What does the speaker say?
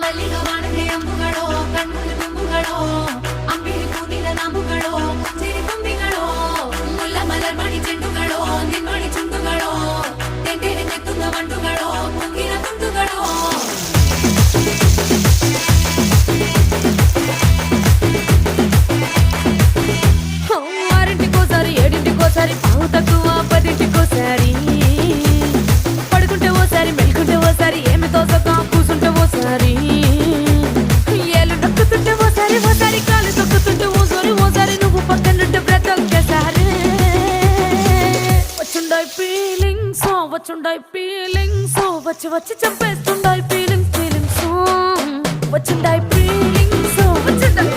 ಮಲ್ಲಿಗ ವಾಣದೆ ಅಂಬುಗಳೋ ಕಣ್ಣುಗಳ ತುಂಬುಗಳೋ ಅಂಬಿಳಿ ಕೂದಿದ ನಾಂಬುಗಳೋ ಸಿರಿ ತುಂಬಿಗಳೋ ಮುಲ್ಲ ಮಲರ್ ಮಣಿ ಚೆಂಡುಗಳೋ ನಿನ್ಮಣಿ ಚುಂಡುಗಳೋ ತೆಂಡೆರೆ ತೆತ್ತುಂಗ ಮಂಡುಗಳೋ ಮುಂಗಿನ ತುಂಡುಗಳೋ ఆరింటికోసారి ఏడింటికోసారి పావు తక్కువ పదింటికోసారి పడుకుంటే ఓసారి మెలుకుంటే ఓసారి ఏమి తోసక కూసుంటే ఓసారి ఏలు నొక్కుతుంటే ఓసారి ఓసారి కాలు తొక్కుతుంటే ఓసారి నువ్వు పక్కనుంటే బ్రతొక్కేసారి వచ్చుండాయి ఫీలింగ్స్ వచ్చి వచ్చి చంపేస్తుండాయి ఫీలింగ్స్ వచ్చుండాయి ఫీలింగ్స్ వచ్చుండాయి